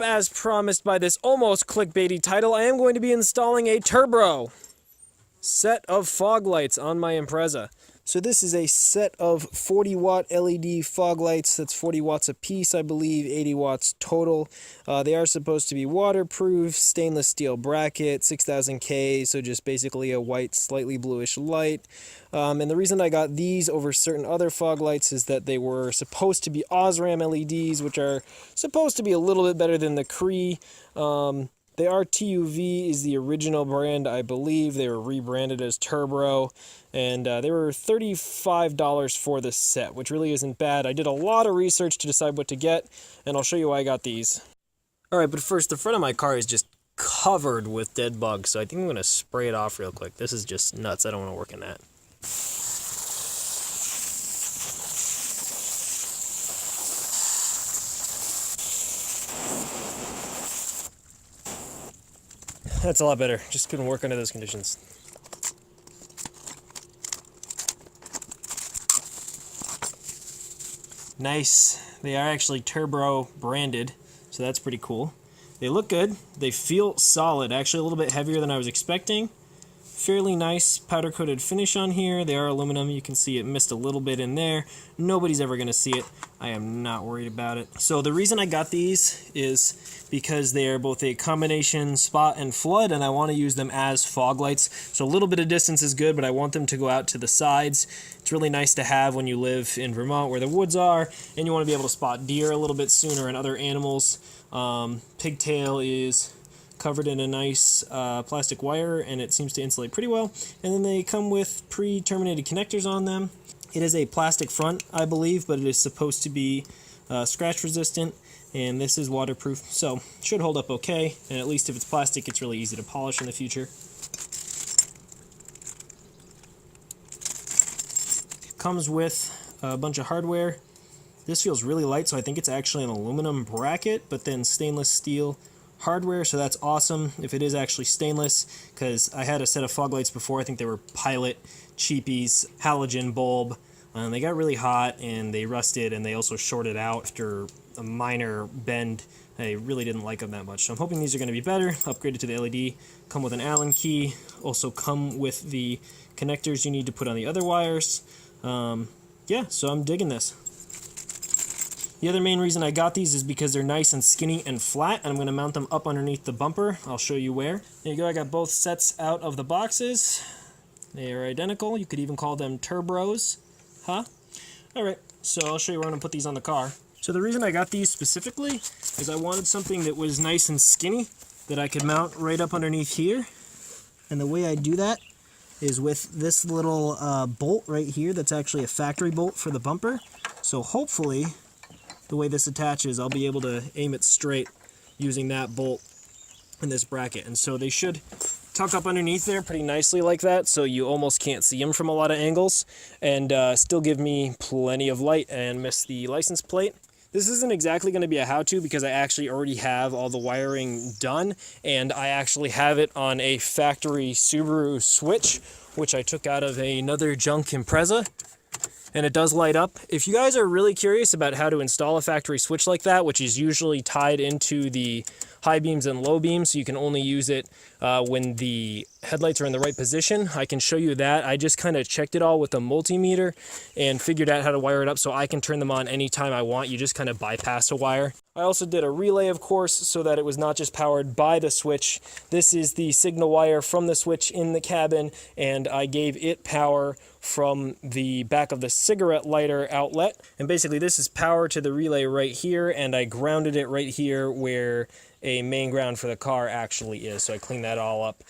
As promised by this almost clickbaity title, I am going to be installing a TURBRO set of fog lights on my Impreza. So this is a set of 40 watt LED fog lights. That's 40 watts a piece, I believe, 80 watts total. They are supposed to be waterproof, stainless steel bracket, 6000K, so just basically a white, slightly bluish light. And the reason I got these over certain other fog lights is that they were supposed to be Osram LEDs, which are supposed to be a little bit better than the Cree. They are TUV is the original brand, I believe. They were rebranded as TURBRO, and they were $35 for the set, which really isn't bad. I did a lot of research to decide what to get, and I'll show you why I got these. Alright, but first, the front of my car is just covered with dead bugs, so I think I'm going to spray it off real quick. This is just nuts. I don't want to work in that. That's a lot better. Just couldn't work under those conditions. Nice. They are actually TURBRO branded, so that's pretty cool. They look good. They feel solid. Actually a little bit heavier than I was expecting. Fairly nice powder coated finish on here. They are aluminum. You can see it missed a little bit in there. Nobody's ever going to see it. I am not worried about it. So the reason I got these is because they are both a combination spot and flood, and I want to use them as fog lights. So a little bit of distance is good, but I want them to go out to the sides. It's really nice to have when you live in Vermont where the woods are, and you want to be able to spot deer a little bit sooner and other animals. Pigtail is covered in a nice plastic wire, and it seems to insulate pretty well. And then they come with pre-terminated connectors on them. It is a plastic front, I believe, but it is supposed to be scratch resistant, and this is waterproof, so should hold up okay. And at least if it's plastic, it's really easy to polish in the future. It comes with a bunch of hardware. This feels really light, so I think it's actually an aluminum bracket, but then stainless steel hardware, so that's awesome if it is actually stainless, because I had a set of fog lights before. I think they were Pilot cheapies, halogen bulb, and they got really hot and they rusted, and they also shorted out after a minor bend. I really didn't like them that much, so I'm hoping these are going to be better. Upgraded to the LED, come with an Allen key, also come with the connectors you need to put on the other wires. Yeah, so I'm digging this. The other main reason I got these is because they're nice and skinny and flat, and I'm going to mount them up underneath the bumper. I'll show you where. There you go, I got both sets out of the boxes. They are identical. You could even call them TURBROs. Huh? Alright, so I'll show you where I'm going to put these on the car. So the reason I got these specifically is I wanted something that was nice and skinny that I could mount right up underneath here. And the way I do that is with this little bolt right here that's actually a factory bolt for the bumper. So hopefully the way this attaches, I'll be able to aim it straight using that bolt in this bracket. And so they should tuck up underneath there pretty nicely like that, so you almost can't see them from a lot of angles, and still give me plenty of light and miss the license plate. This isn't exactly going to be a how-to because I actually already have all the wiring done, and I actually have it on a factory Subaru switch, which I took out of another junk Impreza. And it does light up. If you guys are really curious about how to install a factory switch like that, which is usually tied into the high beams and low beams, so you can only use it when the headlights are in the right position, I can show you that. I just kind of checked it all with a multimeter and figured out how to wire it up so I can turn them on anytime I want. You just kind of bypass a wire. I also did a relay, of course, so that it was not just powered by the switch. This is the signal wire from the switch in the cabin, and I gave it power from the back of the cigarette lighter outlet. And basically this is power to the relay right here, and I grounded it right here where a main ground for the car actually is. So I cleaned that all up.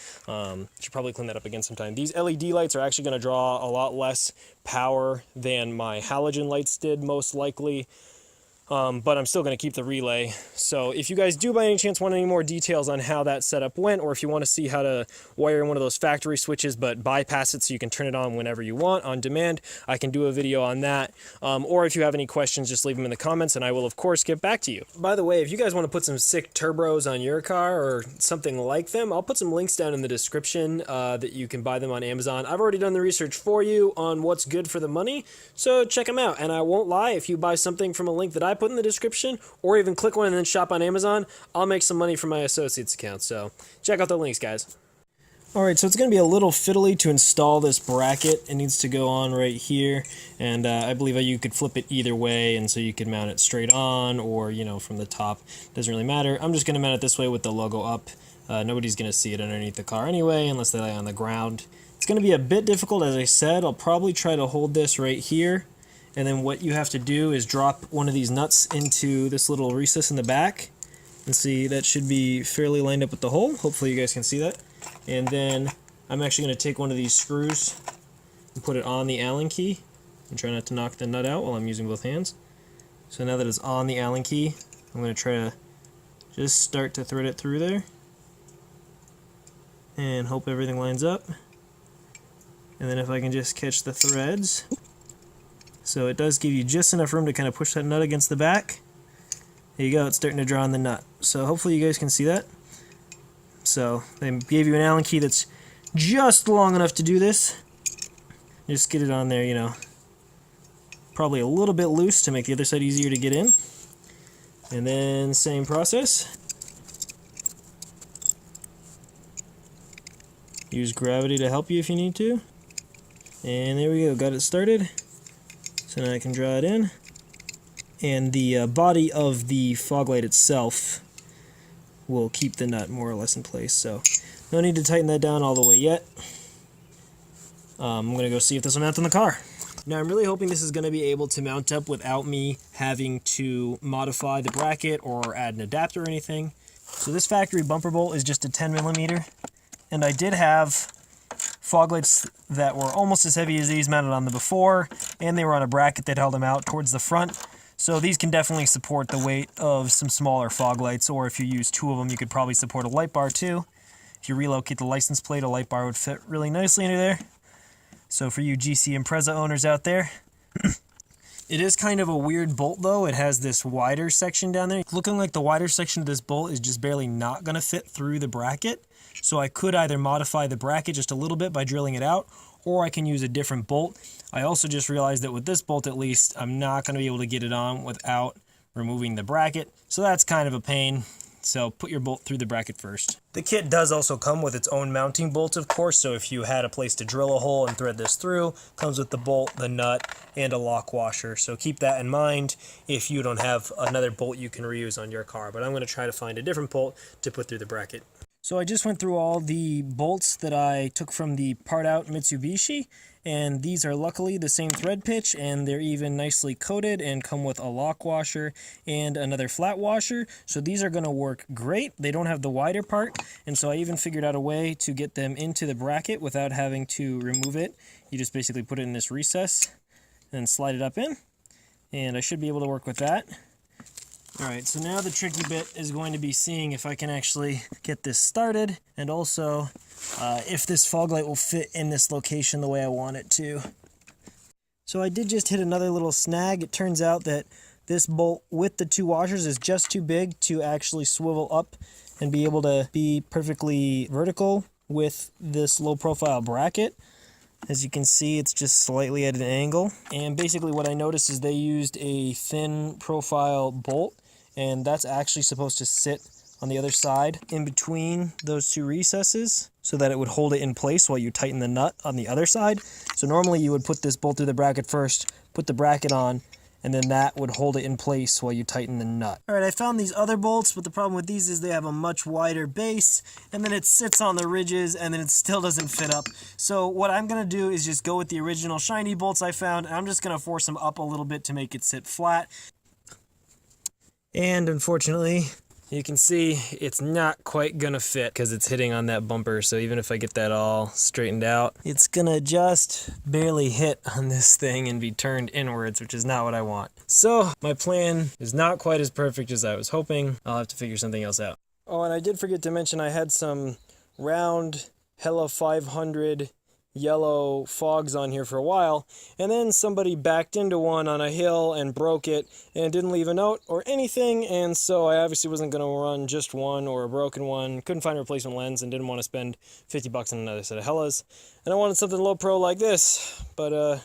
Should probably clean that up again sometime. These LED lights are actually going to draw a lot less power than my halogen lights did, most likely. But I'm still going to keep the relay. So if you guys do by any chance want any more details on how that setup went, or if you want to see how to wire in one of those factory switches but bypass it so you can turn it on whenever you want on demand, I can do a video on that. Or if you have any questions, just leave them in the comments and I will of course get back to you. By the way, if you guys want to put some sick TURBROs on your car or something like them, I'll put some links down in the description that you can buy them on Amazon. I've already done the research for you on what's good for the money, so check them out. And I won't lie, if you buy something from a link that I put in the description, or even click one and then shop on Amazon, I'll make some money from my associates account. So check out the links, guys. Alright, so it's going to be a little fiddly to install this bracket. It needs to go on right here, and I believe you could flip it either way, and so you could mount it straight on or, you know, from the top. Doesn't really matter. I'm just going to mount it this way with the logo up. Nobody's going to see it underneath the car anyway, unless they lay on the ground. It's going to be a bit difficult, as I said. I'll probably try to hold this right here, and then what you have to do is drop one of these nuts into this little recess in the back. And see, that should be fairly lined up with the hole. Hopefully you guys can see that. And then I'm actually going to take one of these screws and put it on the Allen key and try not to knock the nut out while I'm using both hands. So now that it's on the Allen key, I'm going to try to just start to thread it through there and hope everything lines up. And then if I can just catch the threads, so it does give you just enough room to kind of push that nut against the back. There you go, it's starting to draw on the nut. So hopefully you guys can see that. So they gave you an Allen key that's just long enough to do this. Just get it on there, you know, probably a little bit loose to make the other side easier to get in. And then same process. Use gravity to help you if you need to. And there we go, got it started. So now I can draw it in. And the body of the fog light itself will keep the nut more or less in place, so no need to tighten that down all the way yet. I'm going to go see if this will mount on the car. Now I'm really hoping this is going to be able to mount up without me having to modify the bracket or add an adapter or anything. So this factory bumper bolt is just a 10mm, and I did have fog lights that were almost as heavy as these mounted on the before, and they were on a bracket that held them out towards the front. So these can definitely support the weight of some smaller fog lights, or if you use two of them, you could probably support a light bar too. If you relocate the license plate, a light bar would fit really nicely into there. So for you GC Impreza owners out there, it is kind of a weird bolt though. It has this wider section down there. Looking like the wider section of this bolt is just barely not going to fit through the bracket. So I could either modify the bracket just a little bit by drilling it out, or I can use a different bolt. I also just realized that with this bolt at least, I'm not going to be able to get it on without removing the bracket. So that's kind of a pain. So put your bolt through the bracket first. The kit does also come with its own mounting bolts, of course, so if you had a place to drill a hole and thread this through, comes with the bolt, the nut, and a lock washer. So keep that in mind if you don't have another bolt you can reuse on your car. But I'm going to try to find a different bolt to put through the bracket. So I just went through all the bolts that I took from the part out Mitsubishi, and these are luckily the same thread pitch, and they're even nicely coated and come with a lock washer and another flat washer. So these are going to work great. They don't have the wider part, and so I even figured out a way to get them into the bracket without having to remove it. You just basically put it in this recess and slide it up in, and I should be able to work with that. Alright, so now the tricky bit is going to be seeing if I can actually get this started, and also if this fog light will fit in this location the way I want it to. So I did just hit another little snag. It turns out that this bolt with the two washers is just too big to actually swivel up and be able to be perfectly vertical with this low profile bracket. As you can see, it's just slightly at an angle. And basically what I noticed is they used a thin profile bolt, and that's actually supposed to sit on the other side in between those two recesses so that it would hold it in place while you tighten the nut on the other side. So normally you would put this bolt through the bracket first, put the bracket on, and then that would hold it in place while you tighten the nut. Alright, I found these other bolts, but the problem with these is they have a much wider base, and then it sits on the ridges, and then it still doesn't fit up. So what I'm going to do is just go with the original shiny bolts I found, and I'm just going to force them up a little bit to make it sit flat. And unfortunately, you can see it's not quite gonna fit because it's hitting on that bumper. So even if I get that all straightened out, it's gonna just barely hit on this thing and be turned inwards, which is not what I want. So my plan is not quite as perfect as I was hoping. I'll have to figure something else out. Oh, and I did forget to mention I had some round Hella 500 yellow fogs on here for a while, and then somebody backed into one on a hill and broke it and didn't leave a note or anything, and so I obviously wasn't going to run just one or a broken one. Couldn't find a replacement lens and didn't want to spend $50 on another set of Hellas, and I wanted something low pro like this, but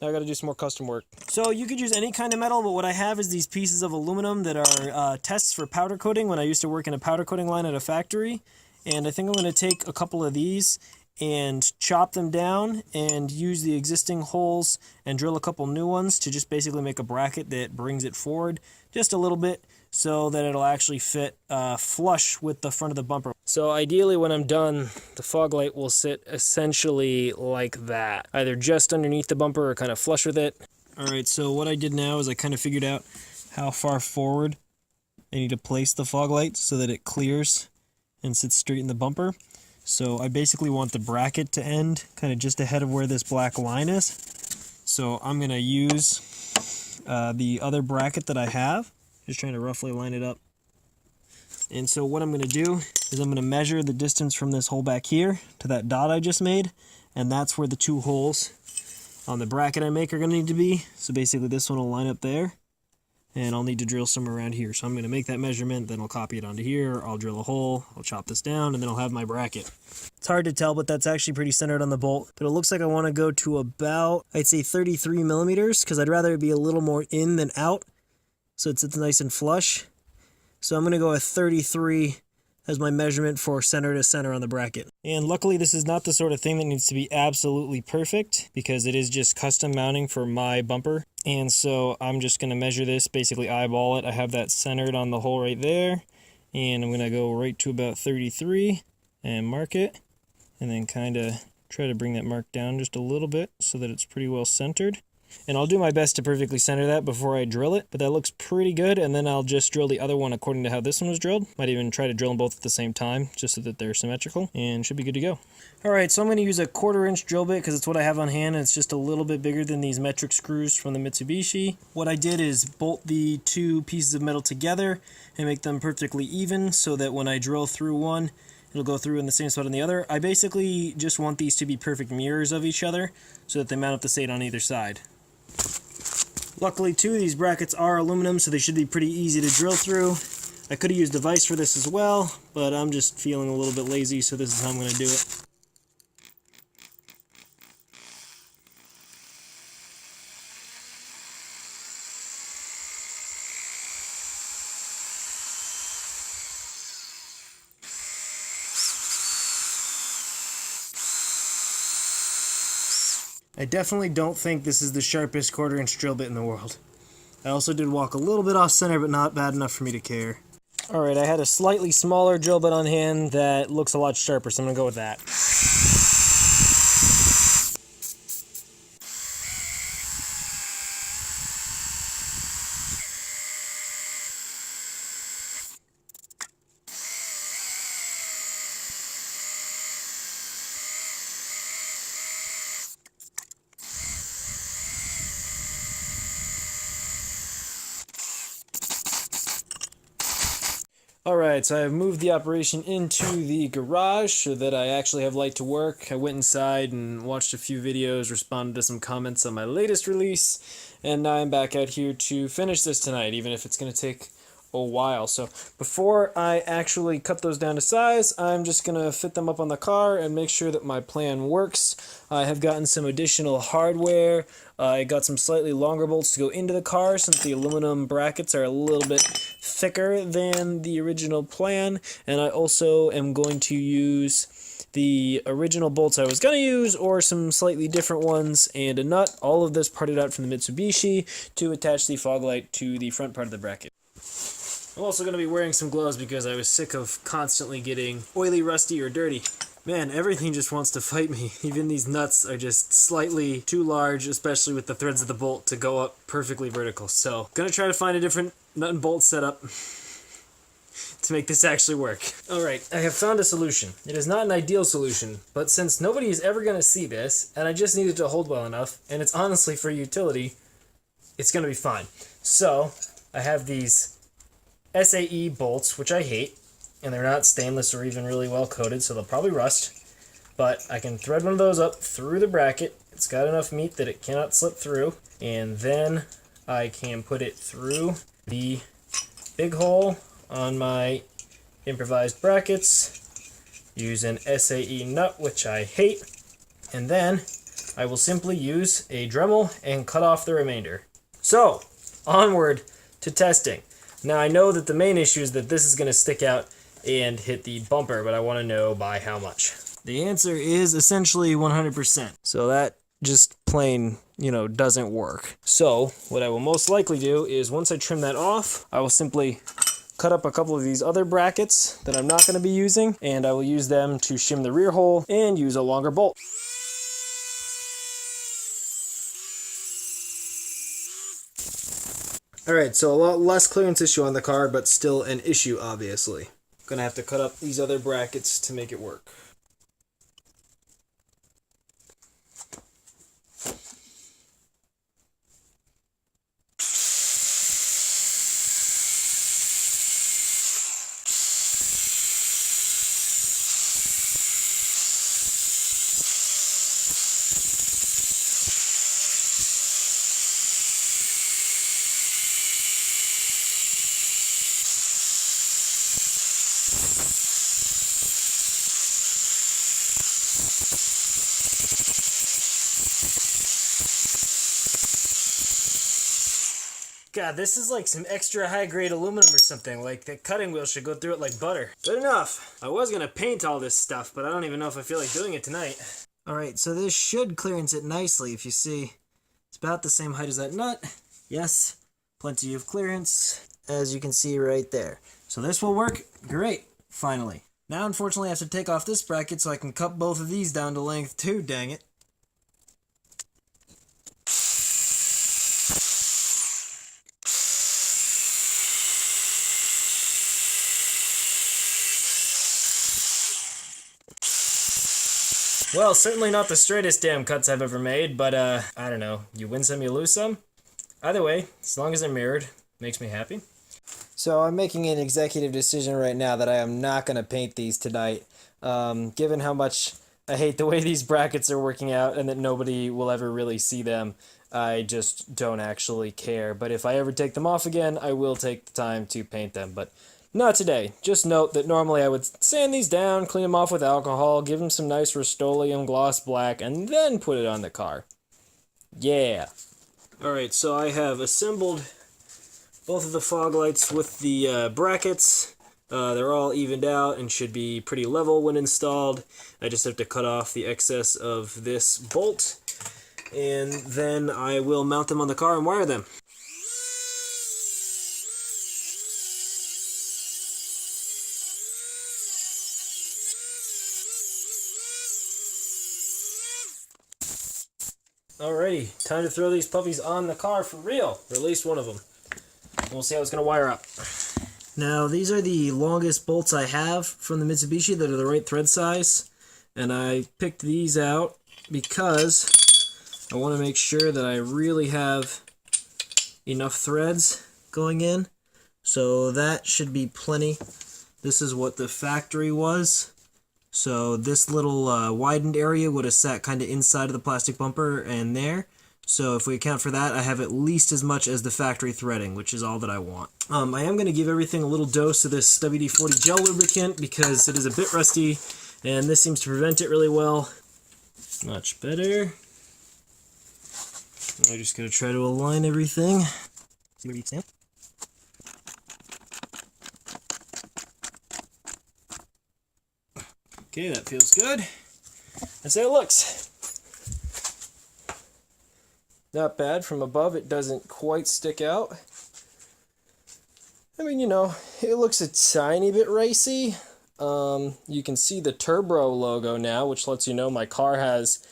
Now I gotta do some more custom work. So you could use any kind of metal, but what I have is these pieces of aluminum that are tests for powder coating when I used to work in a powder coating line at a factory. And I think I'm gonna take a couple of these and chop them down and use the existing holes and drill a couple new ones to just basically make a bracket that brings it forward just a little bit so that it'll actually fit flush with the front of the bumper. So ideally when I'm done, the fog light will sit essentially like that, either just underneath the bumper or kind of flush with it. Alright, so what I did now is I kind of figured out how far forward I need to place the fog light so that it clears and sits straight in the bumper. So I basically want the bracket to end kind of just ahead of where this black line is. So I'm going to use the other bracket that I have, just trying to roughly line it up. And so what I'm going to do is I'm going to measure the distance from this hole back here to that dot I just made, and that's where the two holes on the bracket I make are going to need to be. So basically this one will line up there, and I'll need to drill somewhere around here. So I'm going to make that measurement, then I'll copy it onto here, I'll drill a hole, I'll chop this down, and then I'll have my bracket. It's hard to tell, but that's actually pretty centered on the bolt. But it looks like I want to go to about, I'd say 33 millimeters, because I'd rather it be a little more in than out, so it's nice and flush. So I'm going to go with 33 as my measurement for center to center on the bracket. And luckily this is not the sort of thing that needs to be absolutely perfect, because it is just custom mounting for my bumper. And so I'm just going to measure this, basically eyeball it. I have that centered on the hole right there, and I'm going to go right to about 33 and mark it, and then kind of try to bring that mark down just a little bit so that it's pretty well centered. And I'll do my best to perfectly center that before I drill it, but that looks pretty good, and then I'll just drill the other one according to how this one was drilled. Might even try to drill them both at the same time, just so that they're symmetrical, and should be good to go. Alright, so I'm going to use a 1/4 inch drill bit because it's what I have on hand, and it's just a little bit bigger than these metric screws from the Mitsubishi. What I did is bolt the two pieces of metal together and make them perfectly even so that when I drill through one, it'll go through in the same spot on the other. I basically just want these to be perfect mirrors of each other so that they mount up the same on either side. Luckily too, these brackets are aluminum, so they should be pretty easy to drill through. I could have used a vise for this as well, but I'm just feeling a little bit lazy, so this is how I'm going to do it. I definitely don't think this is the sharpest 1/4 inch drill bit in the world. I also did walk a little bit off center, but not bad enough for me to care. Alright, I had a slightly smaller drill bit on hand that looks a lot sharper, so I'm going to go with that. Alright, so I've moved the operation into the garage so that I actually have light to work. I went inside and watched a few videos, responded to some comments on my latest release, and now I'm back out here to finish this tonight, even if it's going to take a while. So before I actually cut those down to size, I'm just going to fit them up on the car and make sure that my plan works. I have gotten some additional hardware. I got some slightly longer bolts to go into the car since the aluminum brackets are a little bit thicker than the original plan, and I also am going to use the original bolts I was going to use or some slightly different ones and a nut. All of this parted out from the Mitsubishi to attach the fog light to the front part of the bracket. I'm also going to be wearing some gloves because I was sick of constantly getting oily, rusty, or dirty. Man, everything just wants to fight me. Even these nuts are just slightly too large, especially with the threads of the bolt to go up perfectly vertical. So, gonna try to find a different nut and bolt setup to make this actually work. Alright, I have found a solution. It is not an ideal solution, but since nobody is ever going to see this, and I just need it to hold well enough, and it's honestly for utility, it's going to be fine. So, I have these SAE bolts, which I hate, and they're not stainless or even really well coated, so they'll probably rust. But I can thread one of those up through the bracket. It's got enough meat that it cannot slip through. And then I can put it through the big hole on my improvised brackets. Use an SAE nut, which I hate. And then I will simply use a Dremel and cut off the remainder. So, onward to testing. Now I know that the main issue is that this is going to stick out and hit the bumper, but I want to know by how much. The answer is essentially 100%. So that just plain, doesn't work. So what I will most likely do is once I trim that off, I will simply cut up a couple of these other brackets that I'm not going to be using, and I will use them to shim the rear hole and use a longer bolt. Alright, so a lot less clearance issue on the car, but still an issue, obviously. Gonna have to cut up these other brackets to make it work. God, this is like some extra high-grade aluminum or something. Like, the cutting wheel should go through it like butter. Good enough. I was gonna paint all this stuff, but I don't even know if I feel like doing it tonight. Alright, so this should clearance it nicely. If you see, it's about the same height as that nut. Yes, plenty of clearance, as you can see right there. So this will work great, finally. Now, unfortunately, I have to take off this bracket so I can cut both of these down to length too, dang it. Well, certainly not the straightest damn cuts I've ever made, but, I don't know. You win some, you lose some. Either way, as long as they're mirrored, makes me happy. So I'm making an executive decision right now that I am not going to paint these tonight. Given how much I hate the way these brackets are working out and that nobody will ever really see them, I just don't actually care. But if I ever take them off again, I will take the time to paint them. But not today. Just note that normally I would sand these down, clean them off with alcohol, give them some nice Rust-Oleum gloss black, and then put it on the car. Yeah. Alright, so I have assembled both of the fog lights with the brackets. They're all evened out and should be pretty level when installed. I just have to cut off the excess of this bolt, and then I will mount them on the car and wire them. Alrighty, time to throw these puppies on the car for real, or at least one of them. We'll see how it's going to wire up. Now, these are the longest bolts I have from the Mitsubishi that are the right thread size, and I picked these out because I want to make sure that I really have enough threads going in, so that should be plenty. This is what the factory was. So this little widened area would have sat kind of inside of the plastic bumper and there. So if we account for that, I have at least as much as the factory threading, which is all that I want. I am going to give everything a little dose of this WD-40 gel lubricant because it is a bit rusty, and this seems to prevent it really well. Much better. I'm just going to try to align everything. See where you stand. Okay, that feels good. That's how it looks. Not bad. From above, it doesn't quite stick out. I mean, it looks a tiny bit racy. You can see the TURBRO logo now, which lets you know my car has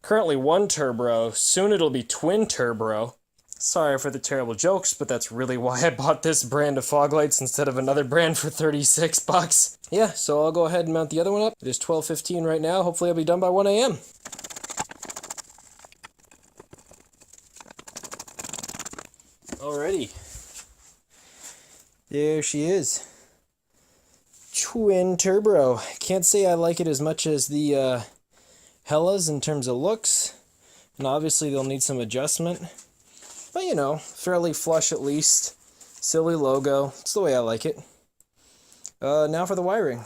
currently one TURBRO. Soon it'll be twin TURBRO. Sorry for the terrible jokes, but that's really why I bought this brand of fog lights instead of another brand for 36 bucks. Yeah, so I'll go ahead and mount the other one up. It is 12:15 right now. Hopefully I'll be done by 1 a.m. Alrighty. There she is. Twin TURBRO. Can't say I like it as much as the Hellas in terms of looks. And obviously they'll need some adjustment. But fairly flush at least. Silly logo. It's the way I like it. Now for the wiring.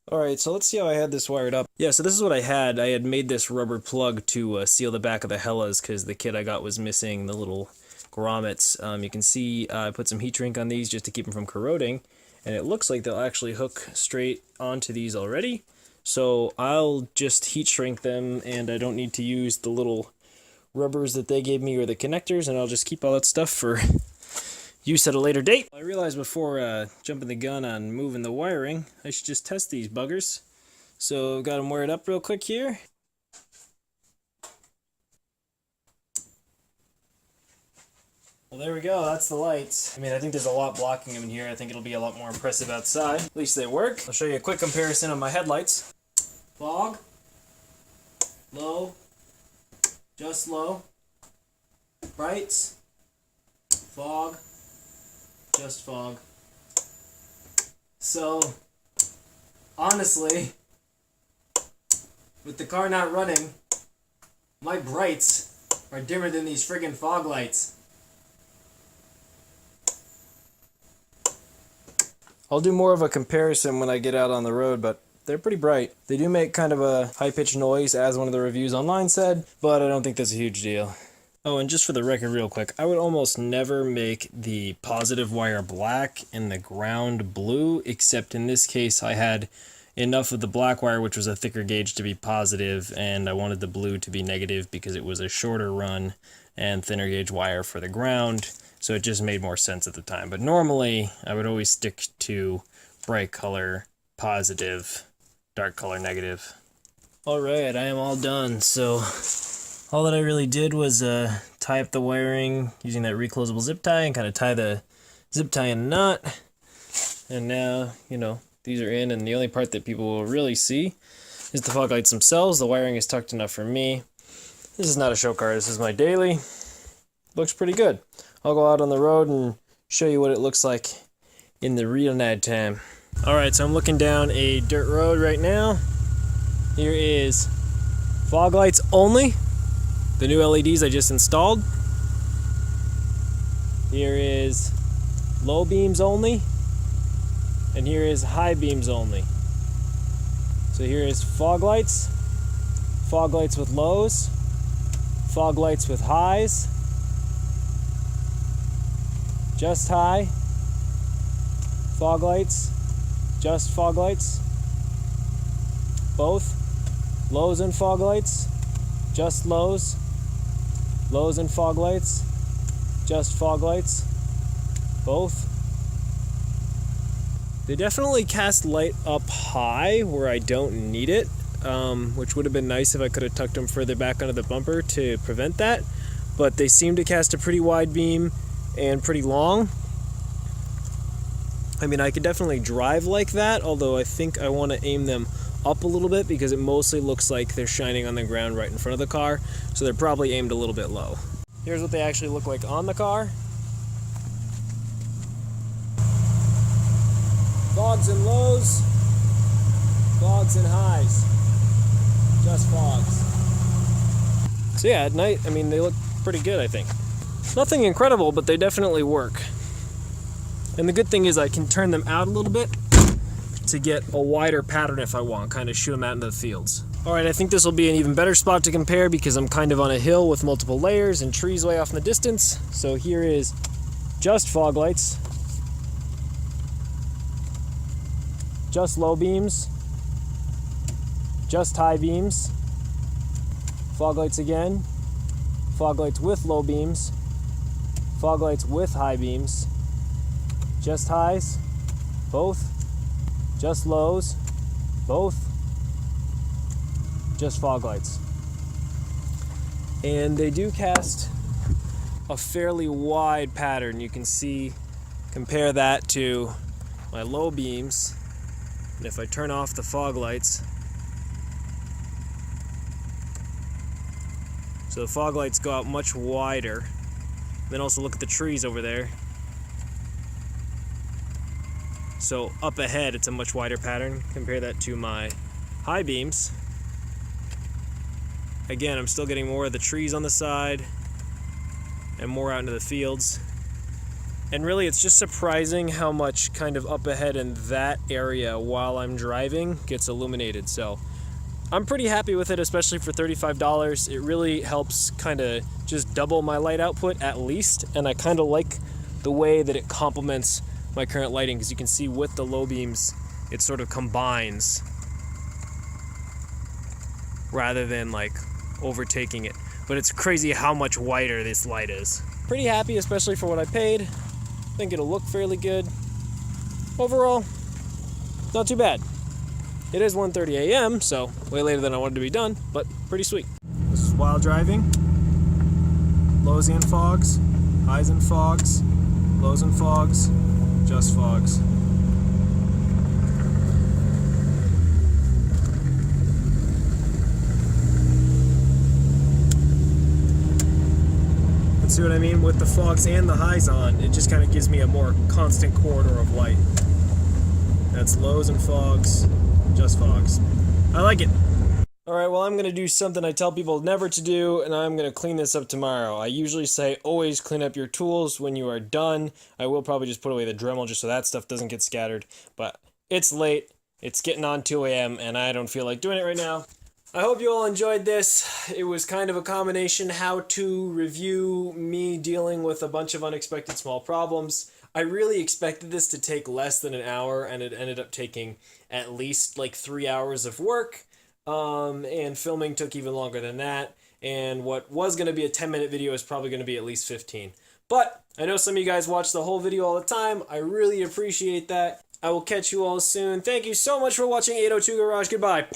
Alright, so let's see how I had this wired up. Yeah, so this is what I had. I had made this rubber plug to seal the back of the Hellas because the kit I got was missing the little grommets. You can see I put some heat shrink on these just to keep them from corroding, and it looks like they'll actually hook straight onto these already. So I'll just heat shrink them, and I don't need to use the little rubbers that they gave me or the connectors, and I'll just keep all that stuff for use at a later date. I realized before jumping the gun on moving the wiring, I should just test these buggers. So I've got them wired up real quick here. Well, there we go, that's the lights. I mean, I think there's a lot blocking them in here. I think it'll be a lot more impressive outside. At least they work. I'll show you a quick comparison of my headlights. Fog, low, just low, brights, fog, just fog. So, honestly, with the car not running, my brights are dimmer than these friggin' fog lights. I'll do more of a comparison when I get out on the road, but they're pretty bright. They do make kind of a high-pitched noise, as one of the reviews online said, but I don't think that's a huge deal. Oh, and just for the record real quick, I would almost never make the positive wire black and the ground blue, except in this case I had enough of the black wire, which was a thicker gauge, to be positive, and I wanted the blue to be negative because it was a shorter run and thinner gauge wire for the ground, so it just made more sense at the time. But normally, I would always stick to bright color positive, dark color negative. Alright, I am all done, so all that I really did was tie up the wiring using that reclosable zip tie and kind of tie the zip tie in a knot. And now, you know, these are in, and the only part that people will really see is the fog lights themselves. The wiring is tucked enough for me. This is not a show car, this is my daily. Looks pretty good. I'll go out on the road and show you what it looks like in the real night time. Alright, so I'm looking down a dirt road right now. Here is fog lights only, the new LEDs I just installed. Here is low beams only, and here is high beams only. So here is fog lights with lows, fog lights with highs, just high, fog lights, just fog lights, both, lows and fog lights, just lows, lows and fog lights, just fog lights, both. They definitely cast light up high where I don't need it, which would have been nice if I could have tucked them further back under the bumper to prevent that, but they seem to cast a pretty wide beam and pretty long. I mean, I could definitely drive like that, although I think I want to aim them up a little bit because it mostly looks like they're shining on the ground right in front of the car, so they're probably aimed a little bit low. Here's what they actually look like on the car. Fogs and lows, fogs and highs, just fogs. So yeah, at night, I mean, they look pretty good, I think. Nothing incredible, but they definitely work. And the good thing is I can turn them out a little bit to get a wider pattern if I want, kind of shoot them out into the fields. Alright, I think this will be an even better spot to compare because I'm kind of on a hill with multiple layers and trees way off in the distance. So here is just fog lights, just low beams, just high beams, fog lights again, fog lights with low beams, fog lights with high beams, just highs, both, just lows, both, just fog lights. And they do cast a fairly wide pattern. You can see, compare that to my low beams, and if I turn off the fog lights, so the fog lights go out much wider. Then also look at the trees over there. So up ahead, it's a much wider pattern. Compare that to my high beams. Again, I'm still getting more of the trees on the side and more out into the fields. And really, it's just surprising how much kind of up ahead in that area while I'm driving gets illuminated. So I'm pretty happy with it, especially for $35. It really helps kind of just double my light output at least, and I kind of like the way that it complements my current lighting, because you can see with the low beams, it sort of combines rather than like overtaking it. But it's crazy how much whiter this light is. Pretty happy, especially for what I paid. I think it'll look fairly good. Overall, not too bad. It is 1:30 a.m., so way later than I wanted to be done, but pretty sweet. This is while driving. Lows and fogs, highs and fogs, lows and fogs, just fogs. And see what I mean? With the fogs and the highs on, it just kind of gives me a more constant corridor of light. That's lows and fogs, just fogs. I like it. Alright, well, I'm going to do something I tell people never to do, and I'm going to clean this up tomorrow. I usually say always clean up your tools when you are done. I will probably just put away the Dremel just so that stuff doesn't get scattered. But it's late, it's getting on 2 a.m., and I don't feel like doing it right now. I hope you all enjoyed this. It was kind of a combination how-to review, me dealing with a bunch of unexpected small problems. I really expected this to take less than an hour, and it ended up taking at least like 3 hours of work. And filming took even longer than that. And what was going to be a 10-minute video is probably going to be at least 15. But I know some of you guys watch the whole video all the time. I really appreciate that. I will catch you all soon. Thank you so much for watching 802 Garage. Goodbye.